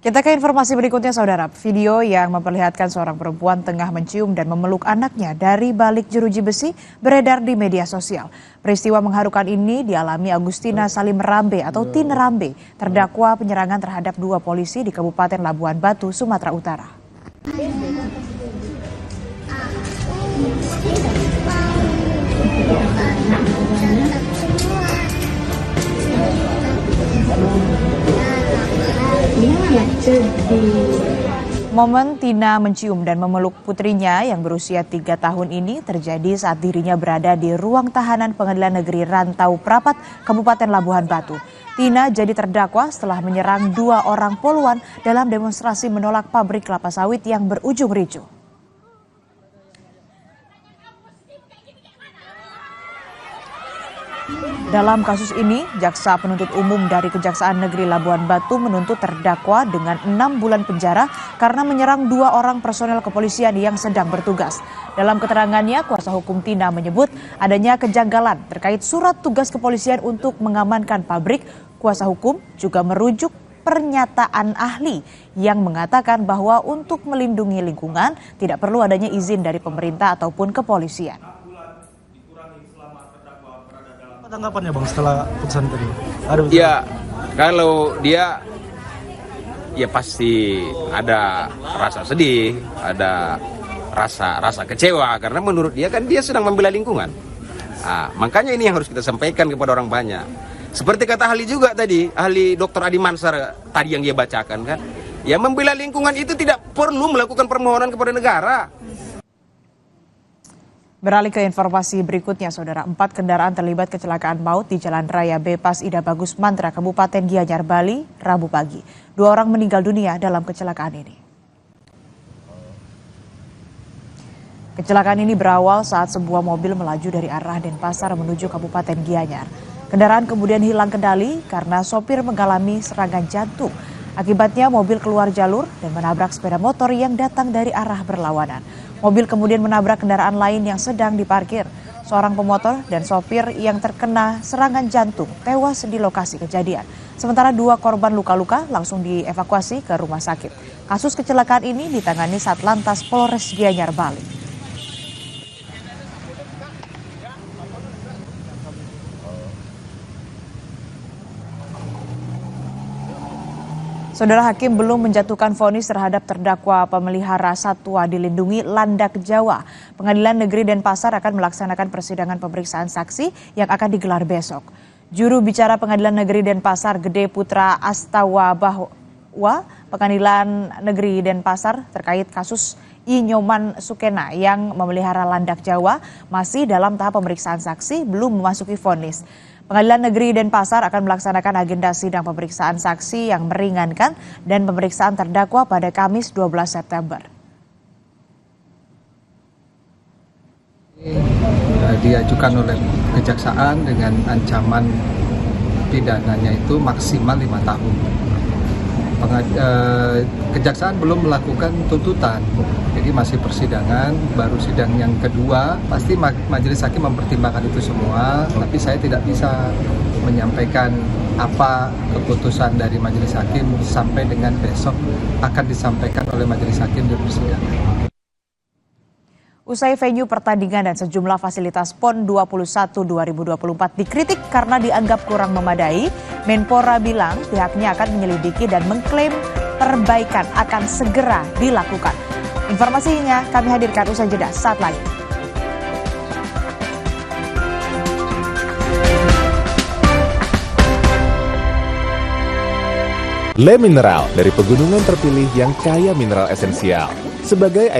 Kita ke informasi berikutnya, saudara. Video yang memperlihatkan seorang perempuan tengah mencium dan memeluk anaknya dari balik jeruji besi beredar di media sosial. Peristiwa mengharukan ini dialami Agustina Salim Rambe atau Tine Rambe, terdakwa penyerangan terhadap 2 polisi di Kabupaten Labuan Batu, Sumatera Utara. Momen Tina mencium dan memeluk putrinya yang berusia 3 tahun ini terjadi saat dirinya berada di ruang tahanan Pengadilan Negeri Rantau Prapat, Kabupaten Labuhan Batu. Tina jadi terdakwa setelah menyerang 2 orang poluan dalam demonstrasi menolak pabrik kelapa sawit yang berujung ricuh. Dalam kasus ini, Jaksa Penuntut Umum dari Kejaksaan Negeri Labuan Batu menuntut terdakwa dengan 6 bulan penjara karena menyerang 2 orang personel kepolisian yang sedang bertugas. Dalam keterangannya, kuasa hukum Tina menyebut adanya kejanggalan terkait surat tugas kepolisian untuk mengamankan pabrik. Kuasa hukum juga merujuk pernyataan ahli yang mengatakan bahwa untuk melindungi lingkungan tidak perlu adanya izin dari pemerintah ataupun kepolisian. Tanggapannya Bang setelah putusan tadi? Ya, kalau dia ya pasti ada rasa sedih, ada rasa kecewa karena menurut dia kan dia sedang membela lingkungan. Makanya ini yang harus kita sampaikan kepada orang banyak. Seperti kata ahli juga tadi, ahli Dr. Adi Mansar tadi yang dia bacakan kan, ya membela lingkungan itu tidak perlu melakukan permohonan kepada negara. Beralih ke informasi berikutnya, saudara. 4 kendaraan terlibat kecelakaan maut di Jalan Raya Bepas Ida Bagus Mantra, Kabupaten Gianyar, Bali, Rabu pagi. 2 orang meninggal dunia dalam kecelakaan ini. Kecelakaan ini berawal saat sebuah mobil melaju dari arah Denpasar menuju Kabupaten Gianyar. Kendaraan kemudian hilang kendali karena sopir mengalami serangan jantung. Akibatnya mobil keluar jalur dan menabrak sepeda motor yang datang dari arah berlawanan. Mobil kemudian menabrak kendaraan lain yang sedang diparkir. Seorang pemotor dan sopir yang terkena serangan jantung tewas di lokasi kejadian. Sementara 2 korban luka-luka langsung dievakuasi ke rumah sakit. Kasus kecelakaan ini ditangani Satlantas Polres Gianyar, Bali. Saudara, hakim belum menjatuhkan vonis terhadap terdakwa pemelihara satwa dilindungi Landak Jawa. Pengadilan Negeri Denpasar akan melaksanakan persidangan pemeriksaan saksi yang akan digelar besok. Juru bicara Pengadilan Negeri Denpasar, Gede Putra Astawa bahwa Pengadilan Negeri Denpasar terkait kasus I Nyoman Sukena yang memelihara landak Jawa masih dalam tahap pemeriksaan saksi, belum memasuki vonis. Pengadilan Negeri Denpasar akan melaksanakan agenda sidang pemeriksaan saksi yang meringankan dan pemeriksaan terdakwa pada Kamis 12 September. Diajukan oleh Kejaksaan dengan ancaman pidananya itu maksimal 5 tahun. Kejaksaan belum melakukan tuntutan, jadi masih persidangan, baru sidang yang kedua, pasti majelis hakim mempertimbangkan itu semua, tapi saya tidak bisa menyampaikan apa keputusan dari majelis hakim sampai dengan besok akan disampaikan oleh majelis hakim di persidangan. Usai venue pertandingan dan sejumlah fasilitas PON 21 2024 dikritik karena dianggap kurang memadai, Menpora bilang pihaknya akan menyelidiki dan mengklaim perbaikan akan segera dilakukan. Informasinya kami hadirkan usai jeda saat lagi. Le Mineral dari pegunungan terpilih yang kaya mineral esensial. Sebagai air